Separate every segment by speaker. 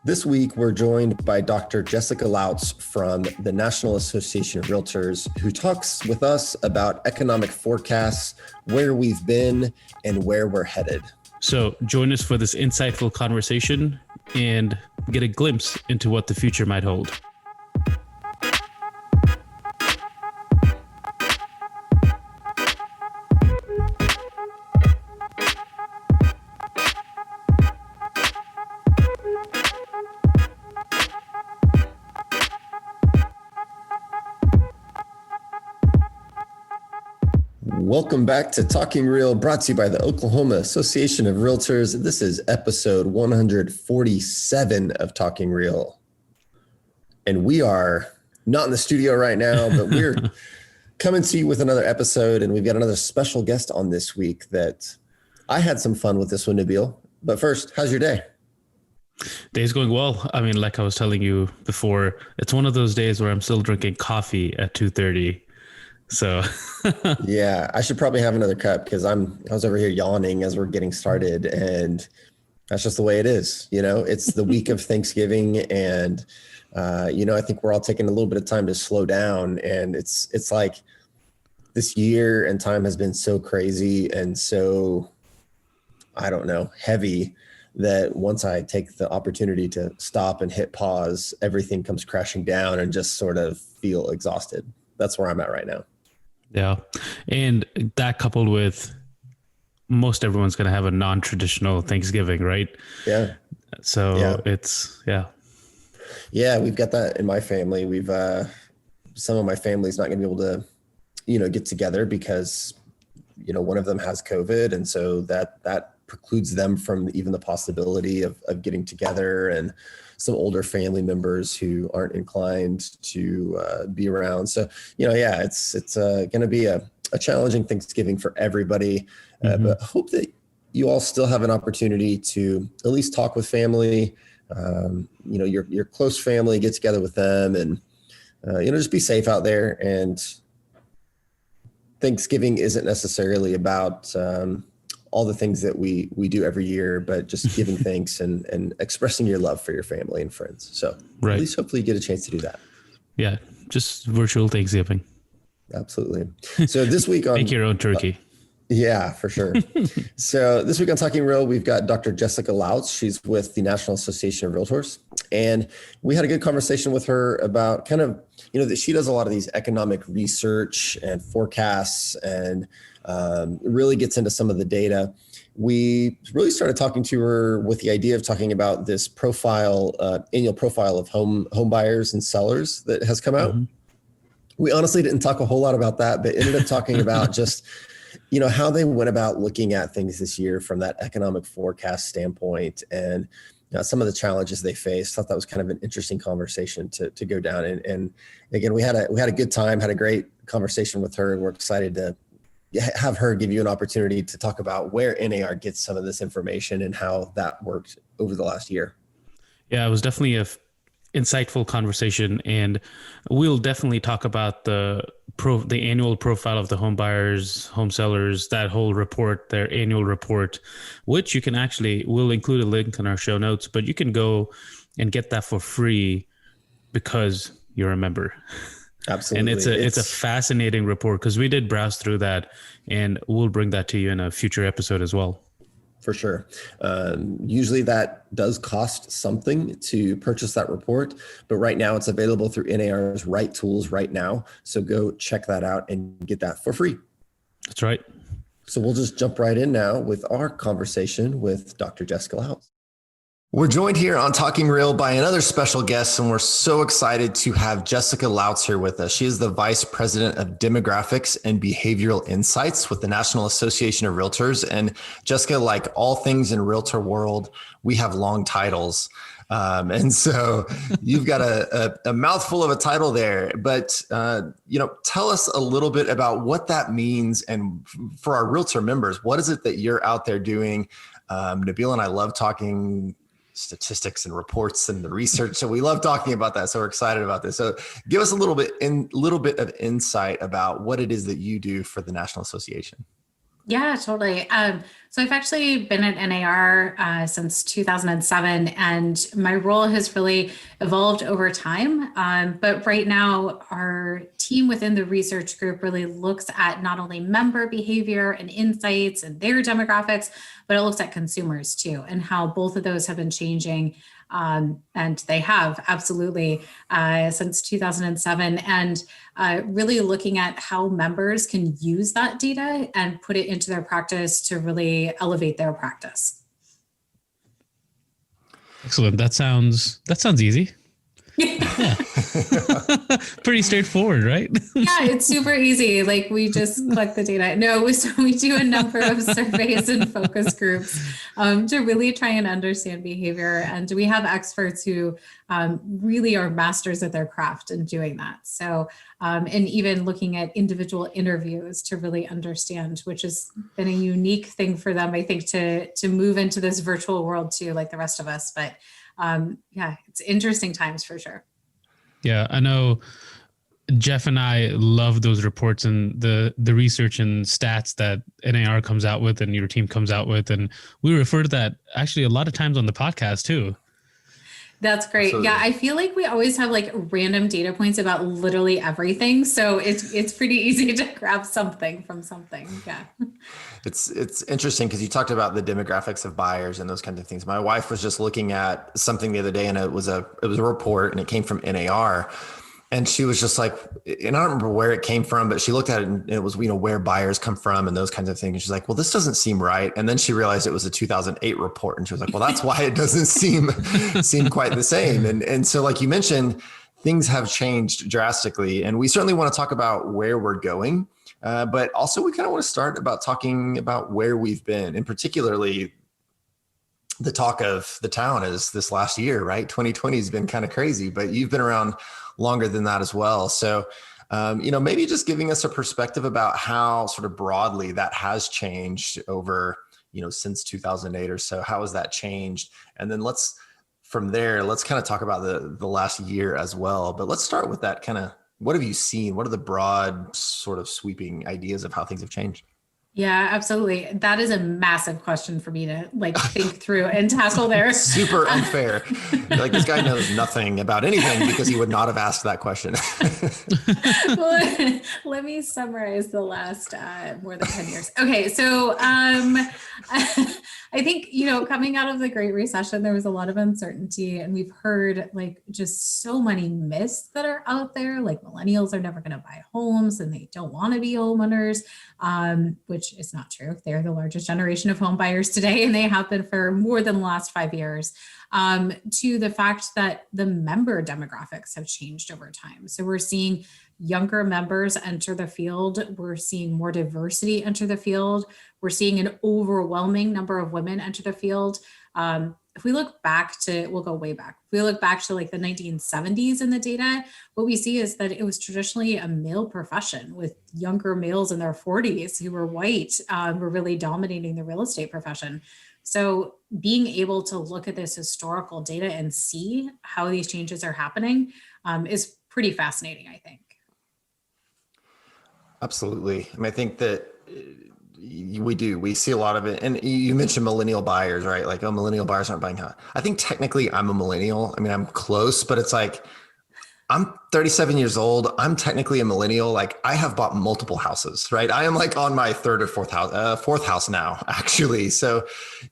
Speaker 1: This week, we're joined by Dr. Jessica Lautz from the National Association of Realtors, who talks with us about economic forecasts, where we've been, and where we're headed.
Speaker 2: So join us for this insightful conversation and get a glimpse into what the future might hold.
Speaker 1: Welcome back to Talking Real, brought to you by the Oklahoma Association of Realtors. This is episode 147 of Talking Real. And we are not in the studio right now, but we're coming to you with another episode. And we've got another special guest on this week that I had some fun with this one, Nabil. But first, how's your day?
Speaker 2: Day's going well. I mean, like I was telling you before, it's one of those days where I'm still drinking coffee at 2:30. So
Speaker 1: yeah, I should probably have another cup because I was over here yawning as we're getting started, and that's just the way it is. You know, it's the week of Thanksgiving, and I think we're all taking a little bit of time to slow down, and it's like this year and time has been so crazy and so, I don't know, heavy that once I take the opportunity to stop and hit pause, everything comes crashing down and just sort of feel exhausted. That's where I'm at right now.
Speaker 2: Yeah. And that coupled with most everyone's going to have a non-traditional Thanksgiving, right?
Speaker 1: Yeah.
Speaker 2: So yeah.
Speaker 1: Yeah, we've got that in my family. We've some of my family's not going to be able to, get together because, one of them has COVID. And so that precludes them from even the possibility of getting together, and some older family members who aren't inclined to be around. So, it's going to be a challenging Thanksgiving for everybody, but hope that you all still have an opportunity to at least talk with family, your close family, get together with them, and, just be safe out there. And Thanksgiving isn't necessarily about all the things that we do every year, but just giving thanks and expressing your love for your family and friends. So
Speaker 2: right.
Speaker 1: At least hopefully you get a chance to do that.
Speaker 2: Yeah. Just virtual Thanksgiving.
Speaker 1: Absolutely. So this week on
Speaker 2: make your own turkey.
Speaker 1: Yeah, for sure. So this week on Talking Real, we've got Dr. Jessica Lautz. She's with the National Association of Realtors. And we had a good conversation with her about kind of, that she does a lot of these economic research and forecasts, and really gets into some of the data. We really started talking to her with the idea of talking about this annual profile of home buyers and sellers that has come out. We honestly didn't talk a whole lot about that, but ended up talking about just how they went about looking at things this year from that economic forecast standpoint, and some of the challenges they faced. Thought that was kind of an interesting conversation to go down. And again, we had a good time, had a great conversation with her, and we're excited to have her give you an opportunity to talk about where NAR gets some of this information and how that worked over the last year.
Speaker 2: Yeah, it was definitely a insightful conversation, and we'll definitely talk about the annual profile of the home buyers, home sellers, that whole report, their annual report, which you can we'll include a link in our show notes, but you can go and get that for free because you're a member.
Speaker 1: Absolutely.
Speaker 2: And it's a fascinating report because we did browse through that, and we'll bring that to you in a future episode as well.
Speaker 1: For sure. Usually that does cost something to purchase that report, but right now it's available through NAR's Right Tools right now. So go check that out and get that for free.
Speaker 2: That's right.
Speaker 1: So we'll just jump right in now with our conversation with Dr. Jessica Lautz. We're joined here on Talking Real by another special guest, and we're so excited to have Jessica Lautz here with us. She is the Vice President of Demographics and Behavioral Insights with the National Association of Realtors. And Jessica, like all things in realtor world, we have long titles. And so you've got a mouthful of a title there, but, tell us a little bit about what that means. And for our realtor members, what is it that you're out there doing? Nabil and I love talking statistics and reports and the research. So we love talking about that. So we're excited about this. So give us a little bit of insight about what it is that you do for the National Association.
Speaker 3: Yeah, totally. So I've actually been at NAR since 2007, and my role has really evolved over time. But right now, our team within the research group really looks at not only member behavior and insights and their demographics, but it looks at consumers too, and how both of those have been changing. And they have absolutely since 2007, and really looking at how members can use that data and put it into their practice to really elevate their practice.
Speaker 2: Excellent. That sounds easy. Yeah. Pretty straightforward, right?
Speaker 3: Yeah, it's super easy. Like we just collect the data. No, so we do a number of surveys and focus groups to really try and understand behavior. And we have experts who really are masters at their craft in doing that. So, and even looking at individual interviews to really understand, which has been a unique thing for them, I think, to move into this virtual world too, like the rest of us. But yeah, it's interesting times for sure.
Speaker 2: Yeah, I know Jeff and I love those reports and the research and stats that NAR comes out with and your team comes out with. And we refer to that actually a lot of times on the podcast too.
Speaker 3: That's great. Absolutely. Yeah, I feel like we always have like random data points about literally everything. So it's pretty easy to grab something from something. Yeah.
Speaker 1: It's interesting because you talked about the demographics of buyers and those kinds of things. My wife was just looking at something the other day, and it was a report, and it came from NAR. And she was just like, and I don't remember where it came from, but she looked at it and it was, where buyers come from and those kinds of things. And she's like, well, this doesn't seem right. And then she realized it was a 2008 report. And she was like, well, that's why it doesn't seem quite the same. And so like you mentioned, things have changed drastically. And we certainly want to talk about where we're going. But also we kind of want to start about talking about where we've been, and particularly the talk of the town is this last year, right? 2020 has been kind of crazy, but you've been around longer than that as well. So, maybe just giving us a perspective about how sort of broadly that has changed over, since 2008 or so. How has that changed? And then from there, let's kind of talk about the last year as well. But let's start with that kind of, what have you seen? What are the broad sort of sweeping ideas of how things have changed?
Speaker 3: Yeah, absolutely. That is a massive question for me to think through and tackle there.
Speaker 1: Super unfair. Like this guy knows nothing about anything because he would not have asked that question.
Speaker 3: Well, let me summarize the last more than 10 years. Okay, so I think, coming out of the Great Recession, there was a lot of uncertainty, and we've heard just so many myths that are out there, like millennials are never going to buy homes and they don't want to be homeowners, which is not true. They're the largest generation of home buyers today, and they have been for more than the last 5 years, to the fact that the member demographics have changed over time. So we're seeing younger members enter the field. We're seeing more diversity enter the field. We're seeing an overwhelming number of women enter the field. If we look back we'll go way back. If we look back to the 1970s in the data, what we see is that it was traditionally a male profession, with younger males in their 40s who were white, were really dominating the real estate profession. So being able to look at this historical data and see how these changes are happening is pretty fascinating, I think.
Speaker 1: Absolutely. I think that we see a lot of it. And you mentioned millennial buyers, right? Like, millennial buyers aren't buying house. I think technically I'm a millennial. I'm close, but it's like, I'm 37 years old. I'm technically a millennial. Like, I have bought multiple houses, right? I am on my third or fourth house now, actually. So,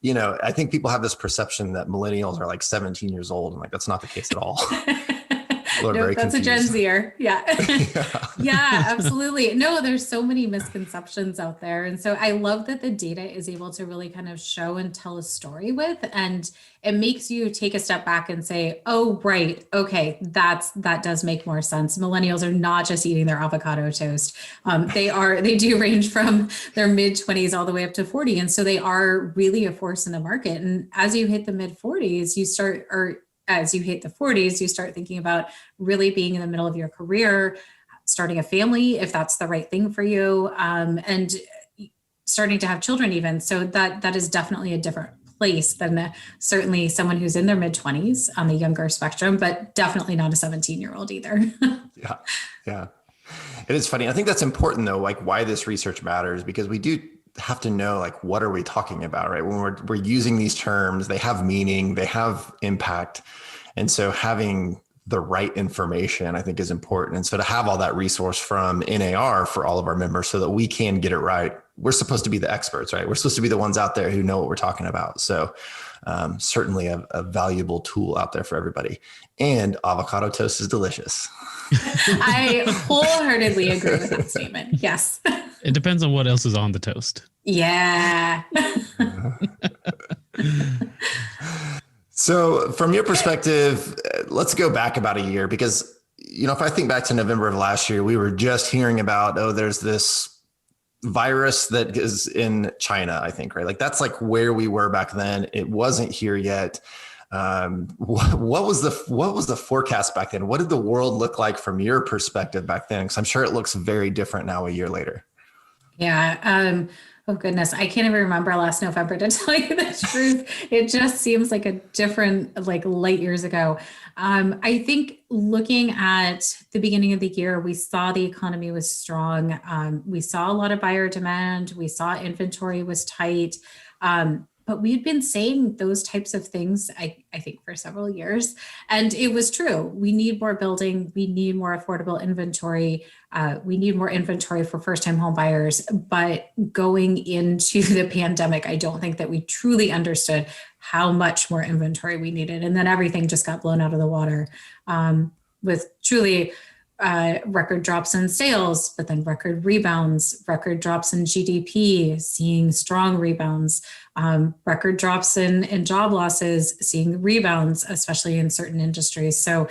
Speaker 1: I think people have this perception that millennials are 17 years old. And that's not the case at all.
Speaker 3: No, that's confused. A Gen Zer. Yeah. Yeah, absolutely. No, there's so many misconceptions out there. And so I love that the data is able to really kind of show and tell a story with, and it makes you take a step back and say, oh, right. Okay. That does make more sense. Millennials are not just eating their avocado toast. They do range from their mid 20s all the way up to 40. And so they are really a force in the market. And as you hit the mid 40s, as you hit the 40s, you start thinking about really being in the middle of your career, starting a family, if that's the right thing for you, and starting to have children even. So that is definitely a different place than certainly someone who's in their mid 20s on the younger spectrum, but definitely not a 17-year-old either. Yeah.
Speaker 1: It is funny. I think that's important though, why this research matters, because we do have to know, like, what are we talking about, right? When we're using these terms, they have meaning, they have impact. And so having the right information, I think, is important. And so to have all that resource from NAR for all of our members so that we can get it right. We're supposed to be the experts, right? We're supposed to be the ones out there who know what we're talking about. So certainly a valuable tool out there for everybody. And avocado toast is delicious.
Speaker 3: I wholeheartly agree with that statement. Yes.
Speaker 2: It depends on what else is on the toast.
Speaker 3: Yeah.
Speaker 1: So from your perspective, let's go back about a year, because, if I think back to November of last year, we were just hearing about, there's this virus that is in China, I think, right? Like that's like where we were back then. It wasn't here yet. What was the forecast back then? What did the world look like from your perspective back then? Because I'm sure it looks very different now a year later.
Speaker 3: Yeah. Oh goodness. I can't even remember last November, to tell you the truth. It just seems like a different, like light years ago. I think looking at the beginning of the year, we saw the economy was strong. We saw a lot of buyer demand. We saw inventory was tight. But we'd been saying those types of things, I think, for several years. And it was true. We need more building. We need more affordable inventory. We need more inventory for first-time home buyers. But going into the pandemic, I don't think that we truly understood how much more inventory we needed. And then everything just got blown out of the water with truly record drops in sales, but then record rebounds, record drops in GDP, seeing strong rebounds, record drops in job losses, seeing rebounds, especially in certain industries. So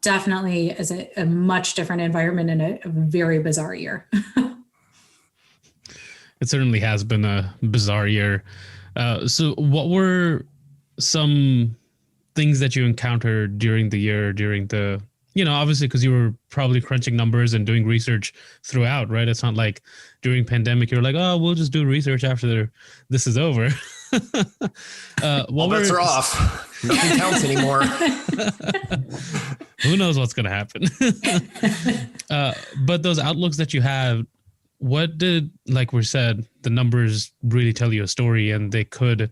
Speaker 3: definitely is a much different environment and a very bizarre year.
Speaker 2: It certainly has been a bizarre year. So what were some things that you encountered during the year, obviously, because you were probably crunching numbers and doing research throughout, right? It's not like during pandemic, you're like, oh, we'll just do research after this is over.
Speaker 1: All bets are off. Nothing counts anymore.
Speaker 2: Who knows what's going to happen? But those outlooks that you have, what did, like we said, the numbers really tell you a story, and they could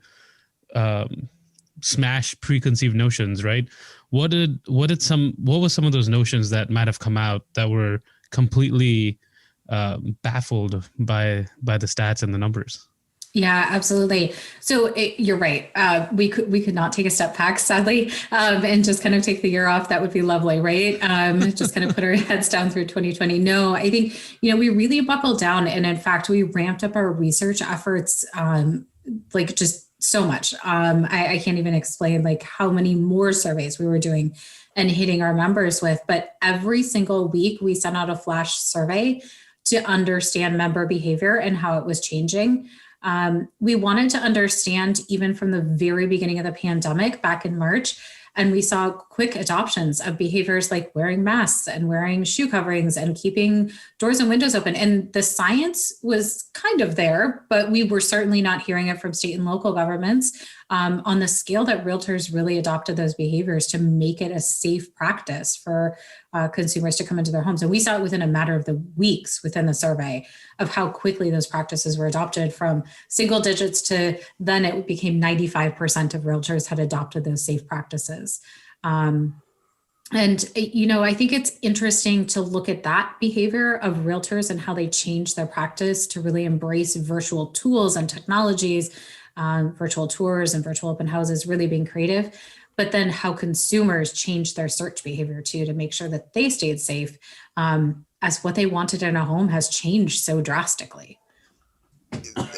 Speaker 2: smash preconceived notions, right? What was some of those notions that might have come out that were completely baffled by the stats and the numbers?
Speaker 3: Yeah, absolutely. So you're right. We could not take a step back, sadly, and just kind of take the year off. That would be lovely, right? Just kind of put our heads down through 2020. No, I think, we really buckled down. And in fact, we ramped up our research efforts, like just so much. I can't even explain like how many more surveys we were doing and hitting our members with. But every single week we sent out a flash survey to understand member behavior and how it was changing. We wanted to understand even from the very beginning of the pandemic back in March, and we saw quick adoptions of behaviors like wearing masks and wearing shoe coverings and keeping doors and windows open. And the science was kind of there, but we were certainly not hearing it from state and local governments on the scale that realtors really adopted those behaviors to make it a safe practice for consumers to come into their homes. And we saw it within a matter of the weeks within the survey of how quickly those practices were adopted, from single digits to then it became 95% of realtors had adopted those safe practices. And, I think it's interesting to look at that behavior of realtors and how they changed their practice to really embrace virtual tools and technologies, virtual tours and virtual open houses, really being creative. But then how consumers changed their search behavior too, to make sure that they stayed safe, as what they wanted in a home has changed so drastically.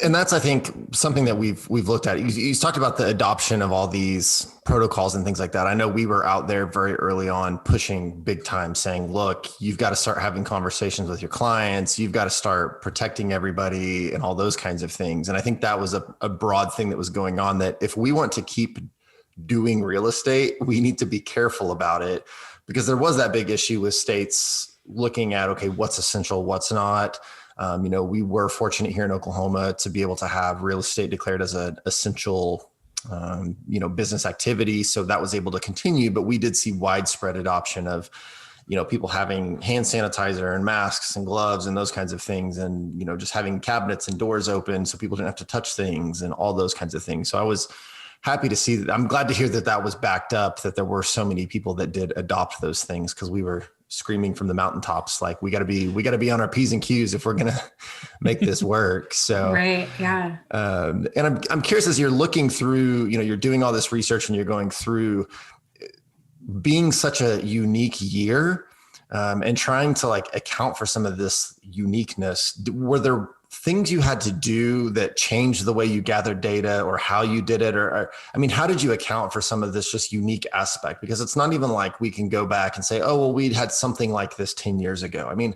Speaker 1: And that's, I think, something that we've looked at. You talked about the adoption of all these protocols and things like that. I know we were out there very early on pushing big time, saying, look, you've got to start having conversations with your clients. You've got to start protecting everybody and all those kinds of things. And I think that was a broad thing that was going on, that if we want to keep doing real estate, we need to be careful about it, because there was that big issue with states looking at, okay, what's essential, what's not. We were fortunate here in Oklahoma to be able to have real estate declared as an essential, business activity. So that was able to continue, but we did see widespread adoption of, people having hand sanitizer and masks and gloves and those kinds of things. And, just having cabinets and doors open so people didn't have to touch things and all those kinds of things. So I was happy to see that. I'm glad to hear that was backed up, that there were so many people that did adopt those things, because we were screaming from the mountaintops, like we got to be on our P's and Q's if we're going to make this work. So,
Speaker 3: right. Yeah.
Speaker 1: And I'm curious, as you're looking through, you're doing all this research and you're going through being such a unique year, and trying to account for some of this uniqueness. Were there things you had to do that changed the way you gathered data or how you did it? Or how did you account for some of this just unique aspect? Because it's not even like we can go back and say, oh, well, we had something like this 10 years ago. We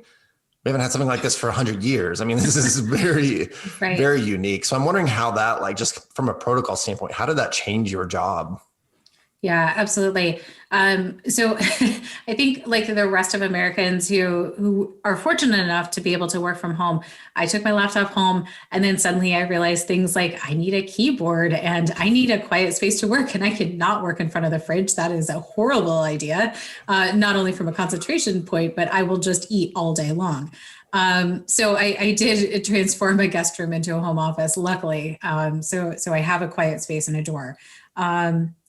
Speaker 1: haven't had something like this for 100 years. This is very,
Speaker 3: right.
Speaker 1: very unique. So I'm wondering how that, just from a protocol standpoint, how did that change your job?
Speaker 3: Yeah, absolutely. So I think like the rest of Americans who are fortunate enough to be able to work from home, I took my laptop home and then suddenly I realized things like I need a keyboard and I need a quiet space to work, and I cannot work in front of the fridge. That is a horrible idea, not only from a concentration point, but I will just eat all day long. So I did transform a guest room into a home office, luckily. So I have a quiet space and a door.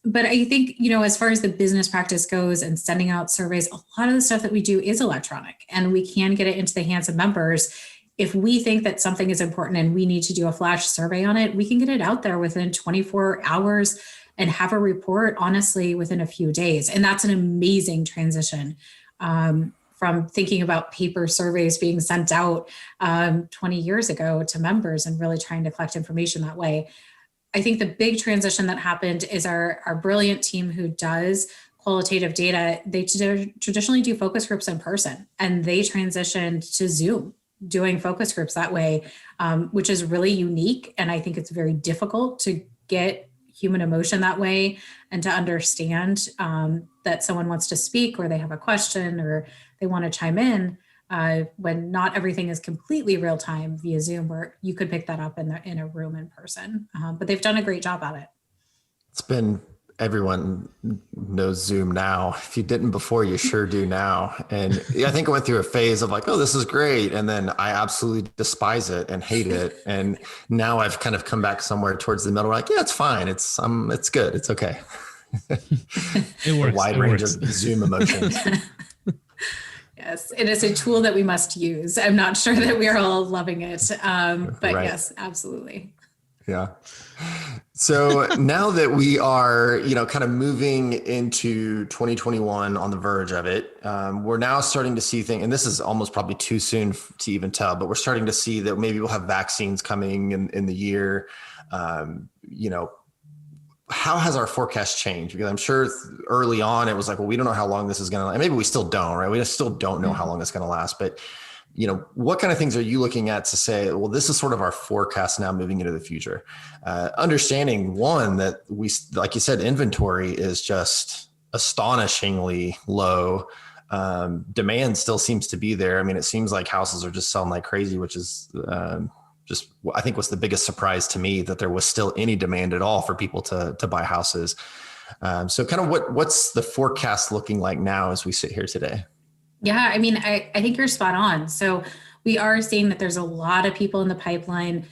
Speaker 3: But I think, as far as the business practice goes and sending out surveys, a lot of the stuff that we do is electronic, and we can get it into the hands of members. If we think that something is important and we need to do a flash survey on it, we can get it out there within 24 hours and have a report, honestly, within a few days. And that's an amazing transition from thinking about paper surveys being sent out 20 years ago to members and really trying to collect information that way. I think the big transition that happened is our brilliant team who does qualitative data. They traditionally do focus groups in person, and they transitioned to Zoom, doing focus groups that way, which is really unique. And I think it's very difficult to get human emotion that way and to understand that someone wants to speak or they have a question or they want to chime in. When not everything is completely real time via Zoom, where you could pick that up in a room in person. But they've done a great job at it.
Speaker 1: Everyone knows Zoom now. If you didn't before, you sure do now. And I think I went through a phase of oh, this is great. And then I absolutely despise it and hate it. And now I've kind of come back somewhere towards the middle. Yeah, it's fine. It's good. It's okay.
Speaker 2: It works.
Speaker 1: A wide range of Zoom emotions.
Speaker 3: Yes, it is a tool that we must use. I'm not sure that we are all loving it, but right. Yes, absolutely.
Speaker 1: Yeah. So now that we are, kind of moving into 2021 on the verge of it, we're now starting to see things, and this is almost probably too soon to even tell, but we're starting to see that maybe we'll have vaccines coming in the year. How has our forecast changed? Because I'm sure early on it was well, we don't know how long this is going to last. And maybe we still don't, right? We just still don't know how long it's going to last. But, what kind of things are you looking at to say, well, this is sort of our forecast now moving into the future? Understanding one, that we, like you said, inventory is just astonishingly low. Demand still seems to be there. It seems like houses are just selling like crazy, which is, I think was the biggest surprise to me, that there was still any demand at all for people to buy houses. So kind of what's the forecast looking like now as we sit here today?
Speaker 3: Yeah, I think you're spot on. So we are seeing that there's a lot of people in the pipeline.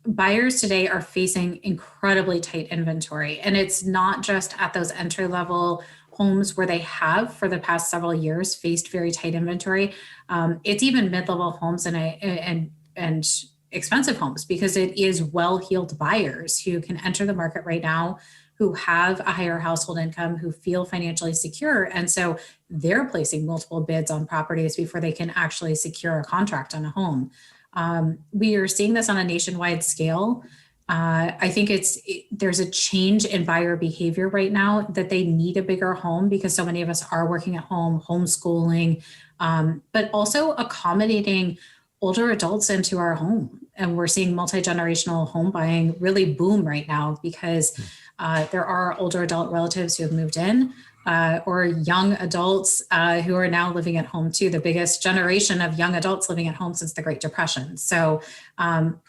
Speaker 3: Buyers today are facing incredibly tight inventory, and it's not just at those entry level homes where they have for the past several years faced very tight inventory. It's even mid-level homes and expensive homes, because it is well-heeled buyers who can enter the market right now, who have a higher household income, who feel financially secure. And so they're placing multiple bids on properties before they can actually secure a contract on a home. We are seeing this on a nationwide scale. I think there's a change in buyer behavior right now, that they need a bigger home because so many of us are working at home, homeschooling, but also accommodating older adults into our home. And we're seeing multi-generational home buying really boom right now, because there are older adult relatives who have moved in, or young adults who are now living at home too, the biggest generation of young adults living at home since the Great Depression. So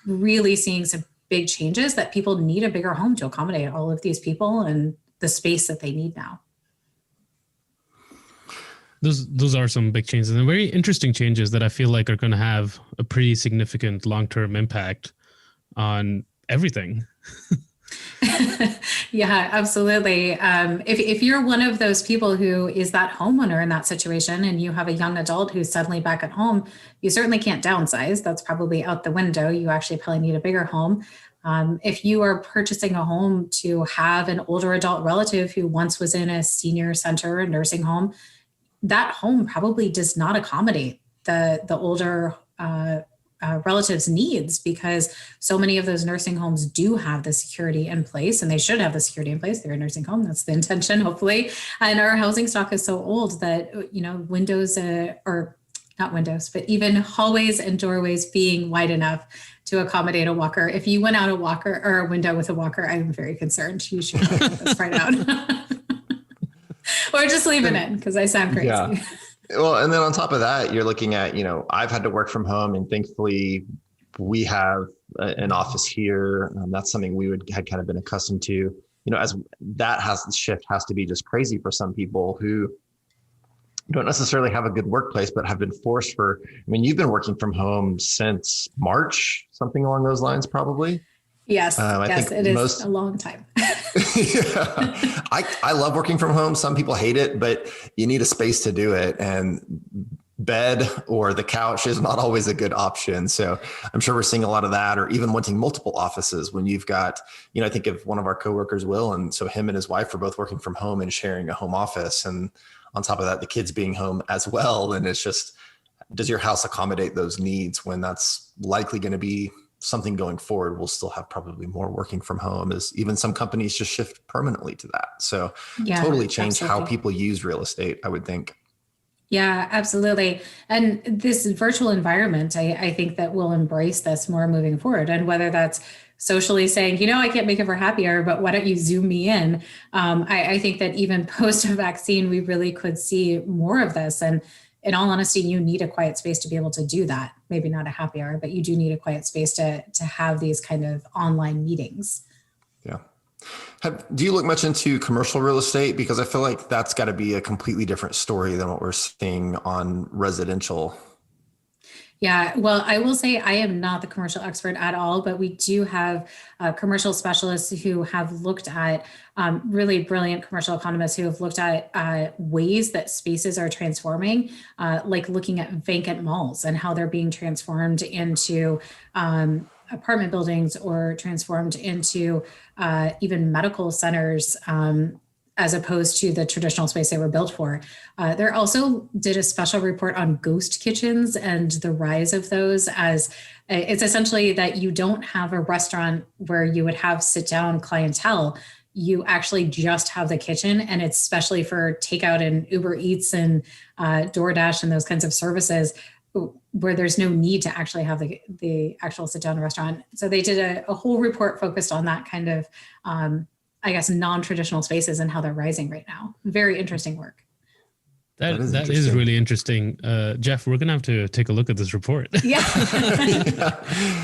Speaker 3: really seeing some big changes, that people need a bigger home to accommodate all of these people and the space that they need now.
Speaker 2: those are some big changes and very interesting changes that I feel like are going to have a pretty significant long-term impact on everything.
Speaker 3: Yeah, absolutely. If you're one of those people who is that homeowner in that situation and you have a young adult who's suddenly back at home, you certainly can't downsize. That's probably out the window. You actually probably need a bigger home. If you are purchasing a home to have an older adult relative who once was in a senior center or nursing home, that home probably does not accommodate the older relatives' needs, because so many of those nursing homes do have the security in place, and they should have the security in place. They're a nursing home. That's the intention, hopefully. And our housing stock is so old that, windows or not windows, but even hallways and doorways being wide enough to accommodate a walker. If you went out a walker or a window with a walker, I'm very concerned. You should cut this part out. Or just leave it in, because I sound crazy.
Speaker 1: Yeah. Well, and then on top of that, you're looking at, I've had to work from home, and thankfully we have an office here. That's something we had kind of been accustomed to, as that shift has to be just crazy for some people who don't necessarily have a good workplace, but have been forced you've been working from home since March, something along those lines, probably.
Speaker 3: Yes, yes, it is a long time.
Speaker 1: Yeah. I love working from home. Some people hate it, but you need a space to do it. And bed or the couch is not always a good option. So I'm sure we're seeing a lot of that, or even wanting multiple offices when you've got, I think of one of our coworkers, Will, and so him and his wife are both working from home and sharing a home office. And on top of that, the kids being home as well. And it's just, does your house accommodate those needs when that's likely going to be something going forward? We'll still have probably more working from home, as even some companies just shift permanently to that. So totally change how people use real estate, I would think.
Speaker 3: Yeah, absolutely. And this virtual environment, I think that will embrace this more moving forward. And whether that's socially saying, I can't make it for happy hour, but why don't you Zoom me in? I think that even post-vaccine, we really could see more of this. And in all honesty, you need a quiet space to be able to do that. Maybe not a happy hour, but you do need a quiet space to have these kind of online meetings.
Speaker 1: Yeah. Do you look much into commercial real estate? Because I feel like that's got to be a completely different story than what we're seeing on residential.
Speaker 3: Yeah, well, I will say I am not the commercial expert at all, but we do have commercial specialists who have looked at really brilliant commercial economists who have looked at ways that spaces are transforming, like looking at vacant malls and how they're being transformed into apartment buildings or transformed into even medical centers, as opposed to the traditional space they were built for. They also did a special report on ghost kitchens and the rise of those, as it's essentially that you don't have a restaurant where you would have sit down clientele. You actually just have the kitchen, and it's especially for takeout and Uber Eats and DoorDash and those kinds of services, where there's no need to actually have the actual sit down restaurant. So they did a whole report focused on that kind of, non-traditional spaces and how they're rising right now. Very interesting work.
Speaker 2: That is really interesting. Jeff, we're going to have to take a look at this report.
Speaker 3: Yeah.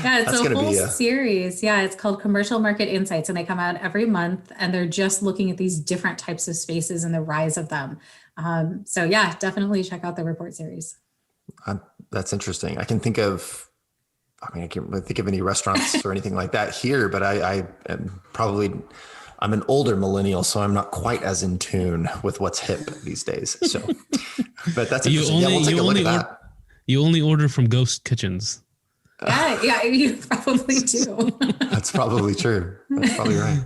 Speaker 3: Yeah, it's a whole series. Yeah, it's called Commercial Market Insights, and they come out every month, and they're just looking at these different types of spaces and the rise of them. So yeah, definitely check out the report series.
Speaker 1: That's interesting. I can't think of any restaurants or anything like that here, but I'm an older millennial, so I'm not quite as in tune with what's hip these days. So, but that's interesting. We'll take a look at that.
Speaker 2: You only order from ghost kitchens.
Speaker 3: Yeah, you probably do.
Speaker 1: That's probably true. That's probably right.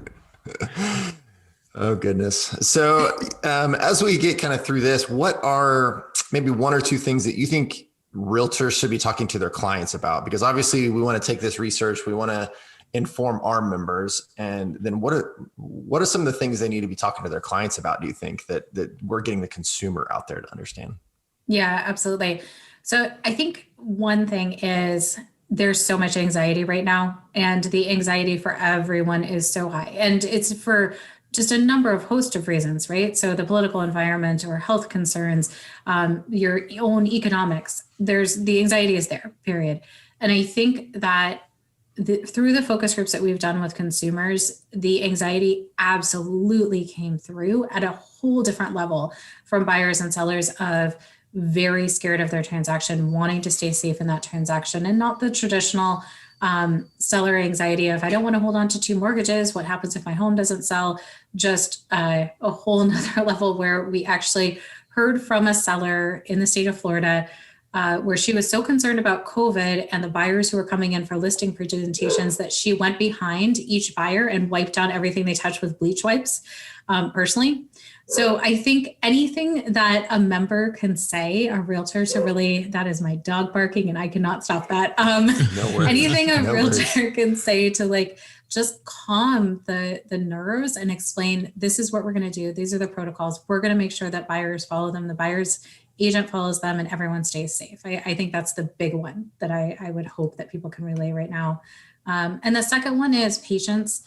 Speaker 1: Oh, goodness. So as we get kind of through this, what are maybe one or two things that you think realtors should be talking to their clients about? Because obviously we want to take this research, we want to inform our members. And then what are some of the things they need to be talking to their clients about, do you think, that we're getting the consumer out there to understand?
Speaker 3: Yeah, absolutely. So I think one thing is there's so much anxiety right now, and the anxiety for everyone is so high. And it's for just a number of host of reasons, right? So the political environment or health concerns, your own economics, the anxiety is there, period. And I think that through the focus groups that we've done with consumers, the anxiety absolutely came through at a whole different level from buyers and sellers of very scared of their transaction, wanting to stay safe in that transaction, and not the traditional seller anxiety of, I don't want to hold on to two mortgages. What happens if my home doesn't sell? Just a whole nother level where we actually heard from a seller in the state of Florida where she was so concerned about COVID and the buyers who were coming in for listing presentations that she went behind each buyer and wiped down everything they touched with bleach wipes personally. So I think anything that a member can say, our realtors are really, that is my dog barking and I cannot stop that.
Speaker 1: No worries.
Speaker 3: Anything a
Speaker 1: No
Speaker 3: realtor
Speaker 1: worries.
Speaker 3: can say to like just calm the nerves and explain, this is what we're going to do. These are the protocols. We're going to make sure that buyers follow them. The buyer's agent follows them and everyone stays safe. I think that's the big one that I would hope that people can relay right now. And the second one is patience.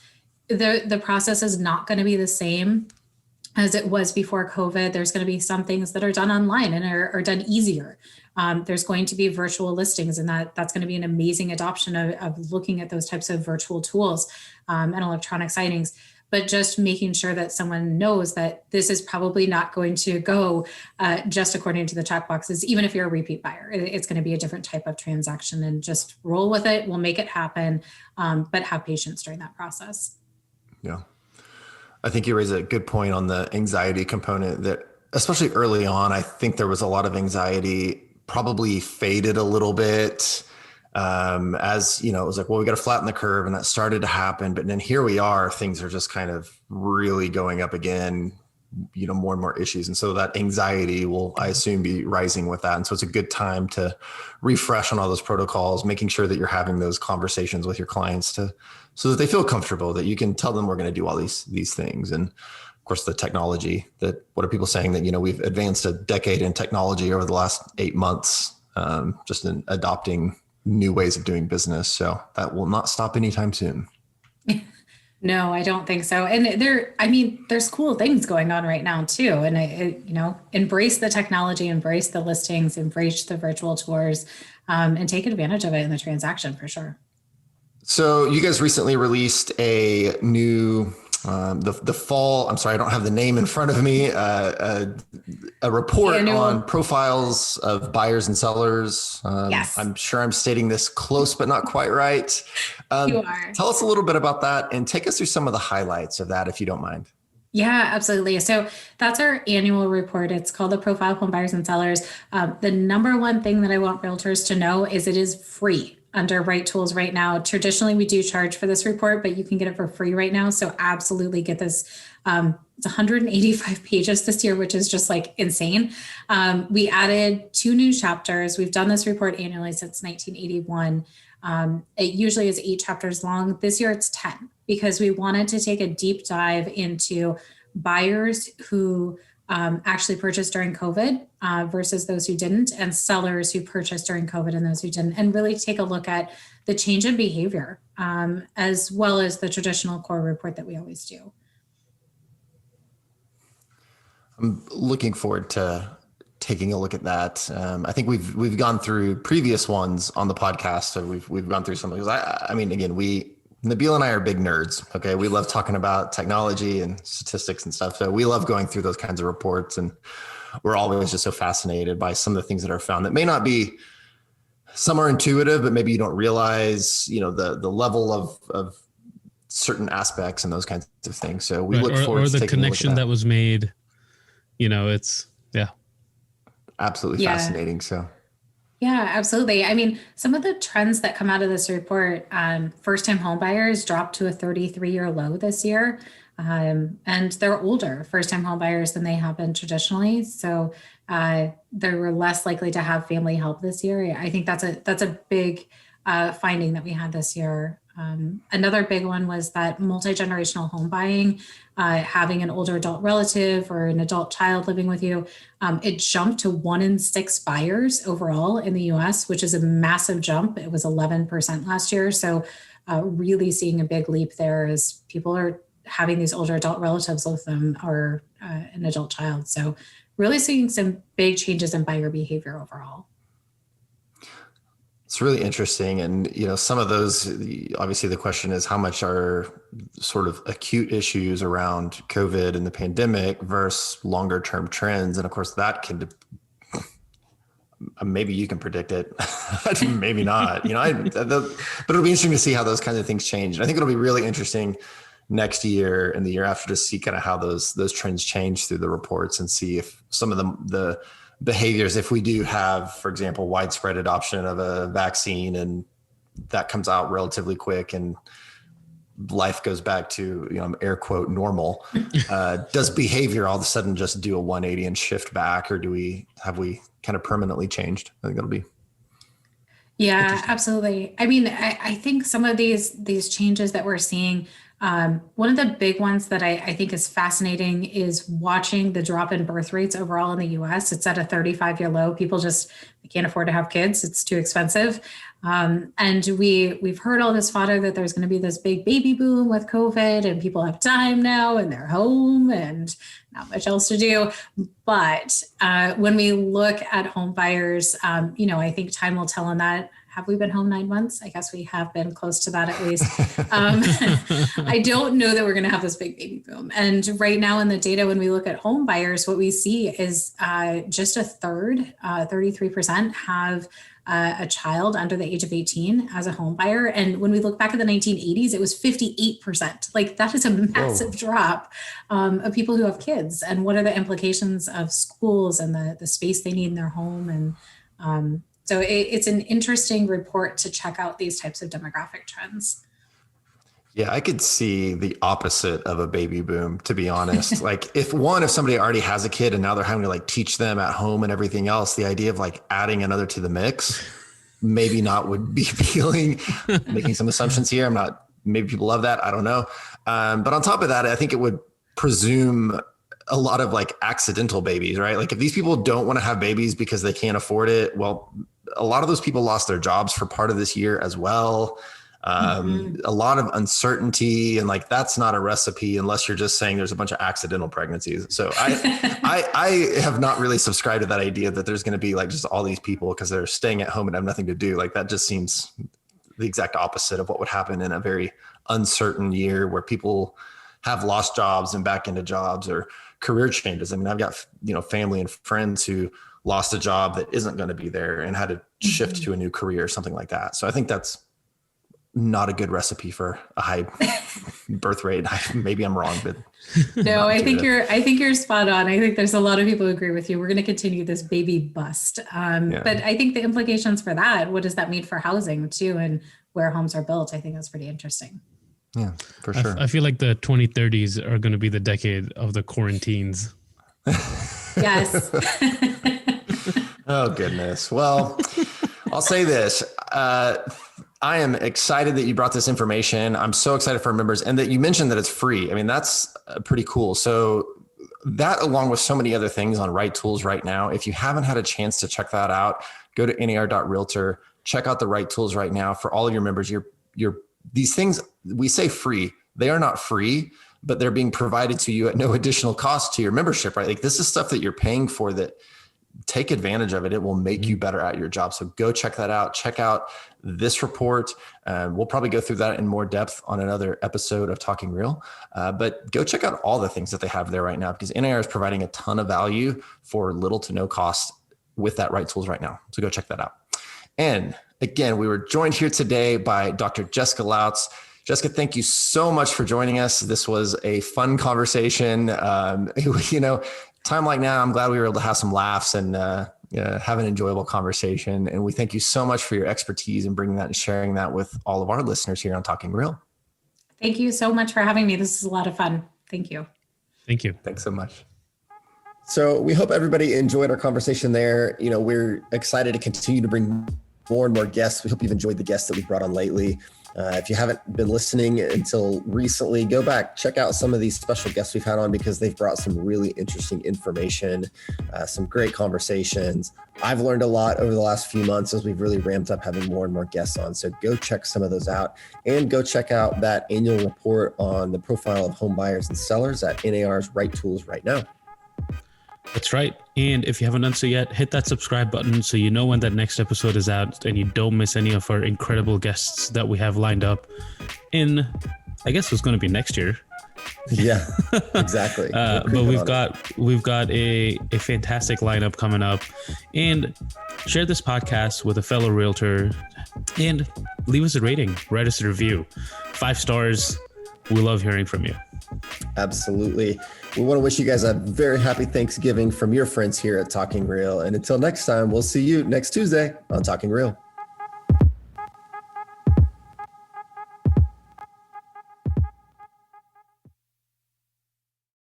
Speaker 3: The process is not going to be the same as it was before COVID. There's going to be some things that are done online and are done easier. There's going to be virtual listings, and that's going to be an amazing adoption of looking at those types of virtual tools and electronic signings. But just making sure that someone knows that this is probably not going to go just according to the check boxes, even if you're a repeat buyer. It's going to be a different type of transaction, and just roll with it. We'll make it happen, but have patience during that process.
Speaker 1: Yeah. I think you raise a good point on the anxiety component that, especially early on, I think there was a lot of anxiety, probably faded a little bit as, it was like, well, we got to flatten the curve, and that started to happen. But then here we are, things are just kind of really going up again, more and more issues. And so that anxiety will, I assume, be rising with that. And so it's a good time to refresh on all those protocols, making sure that you're having those conversations with your clients so that they feel comfortable, that you can tell them we're going to do all these things. And of course, the technology, that what are people saying that, we've advanced a decade in technology over the last 8 months, just in adopting new ways of doing business. So that will not stop anytime soon.
Speaker 3: No, I don't think so. And there's cool things going on right now too. And embrace the technology, embrace the listings, embrace the virtual tours, and take advantage of it in the transaction for sure.
Speaker 1: So you guys recently released a new, the fall, I'm sorry, I don't have the name in front of me, a report on profiles of buyers and sellers.
Speaker 3: Yes.
Speaker 1: I'm sure I'm stating this close, but not quite right.
Speaker 3: You are.
Speaker 1: Tell us a little bit about that and take us through some of the highlights of that, if you don't mind.
Speaker 3: Yeah, absolutely. So that's our annual report. It's called the Profile of Home Buyers and Sellers. The number one thing that I want realtors to know is it is free under Right Tools right now. Traditionally, we do charge for this report, but you can get it for free right now. So absolutely get this. It's 185 pages this year, which is just like insane. We added 2 new chapters. We've done this report annually since 1981. It usually is 8 chapters long. This year it's 10 because we wanted to take a deep dive into buyers who actually purchased during COVID versus those who didn't, and sellers who purchased during COVID and those who didn't, and really take a look at the change in behavior as well as the traditional core report that we always do.
Speaker 1: I'm looking forwad to taking a look at that. I think we've gone through previous ones on the podcast, so we've gone through some of those. I mean, again, Nabil and I are big nerds. Okay. We love talking about technology and statistics and stuff. So we love going through those kinds of reports, and we're always just so fascinated by some of the things that are found that may not be, some are intuitive, but maybe you don't realize, the level of certain aspects and those kinds of things. So we look forward to
Speaker 2: the
Speaker 1: taking
Speaker 2: connection that was made, it's, yeah.
Speaker 1: Absolutely fascinating. So.
Speaker 3: Yeah, absolutely. I mean, some of the trends that come out of this report, first-time home buyers dropped to a 33-year low this year. And they're older first-time home buyers than they have been traditionally. So they were less likely to have family help this year. I think that's a big finding that we had this year. Another big one was that multi-generational home buying, having an older adult relative or an adult child living with you, it jumped to 1 in 6 buyers overall in the US, which is a massive jump. It was 11% last year. So really seeing a big leap there as people are having these older adult relatives with them or an adult child. So really seeing some big changes in buyer behavior overall.
Speaker 1: It's really interesting. And, some of those, obviously the question is how much are sort of acute issues around COVID and the pandemic versus longer term trends. And of course that can, maybe you can predict it, maybe not, but it'll be interesting to see how those kinds of things change. And I think it'll be really interesting next year and the year after to see kind of how those trends change through the reports and see if some of the behaviors, if we do have, for example, widespread adoption of a vaccine and that comes out relatively quick and life goes back to, air quote, normal, does behavior all of a sudden just do a 180 and shift back, or have we kind of permanently changed? I think that'll be.
Speaker 3: Yeah, absolutely. I mean, I think some of these changes that we're seeing, one of the big ones that I think is fascinating is watching the drop in birth rates overall in the US. It's at a 35-year low. People just can't afford to have kids. It's too expensive. And we've heard all this fodder that there's going to be this big baby boom with COVID and people have time now and they're home and not much else to do. But when we look at home buyers, I think time will tell on that. Have we been home 9 months? I guess we have been close to that at least. I don't know that we're going to have this big baby boom. And right now in the data, when we look at home buyers, what we see is just a third, 33% have a child under the age of 18 as a home buyer. And when we look back at the 1980s, it was 58%. Like that is a massive drop of people who have kids. And what are the implications of schools and the space they need in their home? And so it's an interesting report to check out these types of demographic trends.
Speaker 1: Yeah, I could see the opposite of a baby boom, to be honest. Like if somebody already has a kid and now they're having to like teach them at home and everything else, the idea of like adding another to the mix, maybe not would be appealing. Making some assumptions here. Maybe people love that. I don't know. But on top of that, I think it would presume a lot of like accidental babies, right? Like if these people don't want to have babies because they can't afford it, well, a lot of those people lost their jobs for part of this year as well. A lot of uncertainty, and like that's not a recipe unless you're just saying there's a bunch of accidental pregnancies. So I have not really subscribed to that idea that there's going to be like just all these people because they're staying at home and have nothing to do. Like that just seems the exact opposite of what would happen in a very uncertain year where people have lost jobs and back into jobs or career changes. I mean, I've got, family and friends who lost a job that isn't going to be there and had to shift to a new career or something like that. So I think that's not a good recipe for a high birth rate. Maybe I'm wrong, but
Speaker 3: no, I think you're spot on. I think there's a lot of people who agree with you. We're going to continue this baby bust. But I think the implications for that, what does that mean for housing too? And where homes are built, I think that's pretty interesting.
Speaker 1: Yeah, for sure.
Speaker 2: I feel like the 2030s are going to be the decade of the quarantines.
Speaker 3: Yes.
Speaker 1: Oh, goodness. Well, I'll say this. I am excited that you brought this information. I'm so excited for our members and that you mentioned that it's free. I mean, that's pretty cool. So that, along with so many other things on Right Tools right now, if you haven't had a chance to check that out, go to nar.realtor, check out the Right Tools right now for all of your members. These things, we say free, they are not free, but they're being provided to you at no additional cost to your membership, right? Like this is stuff that you're paying for, that take advantage of it. It will make you better at your job. So go check that out. Check out this report. We'll probably go through that in more depth on another episode of Talking Real. But go check out all the things that they have there right now, because NAR is providing a ton of value for little to no cost with that Right Tools right now. So go check that out. And again, we were joined here today by Dr. Jessica Lautz. Jessica, thank you so much for joining us. This was a fun conversation. Time like now, I'm glad we were able to have some laughs and have an enjoyable conversation. And we thank you so much for your expertise and bringing that and sharing that with all of our listeners here on Talking Real.
Speaker 3: Thank you so much for having me. This is a lot of fun. Thank you.
Speaker 2: Thank you.
Speaker 1: Thanks so much. So we hope everybody enjoyed our conversation there. We're excited to continue to bring more and more guests. We hope you've enjoyed the guests that we've brought on lately. If you haven't been listening until recently, go back, check out some of these special guests we've had on, because they've brought some really interesting information, some great conversations. I've learned a lot over the last few months as we've really ramped up having more and more guests on. So go check some of those out, and go check out that annual report on the profile of home buyers and sellers at NAR's Right Tools right now.
Speaker 2: That's right. And if you haven't done so yet, hit that subscribe button so you know when that next episode is out and you don't miss any of our incredible guests that we have lined up in, I guess it's going to be next year.
Speaker 1: Yeah, exactly.
Speaker 2: But we've got a fantastic lineup coming up. And share this podcast with a fellow realtor and leave us a rating, write us a review. 5 stars. We love hearing from you.
Speaker 1: Absolutely. We want to wish you guys a very happy Thanksgiving from your friends here at Talking Real. And until next time, we'll see you next Tuesday on Talking Real.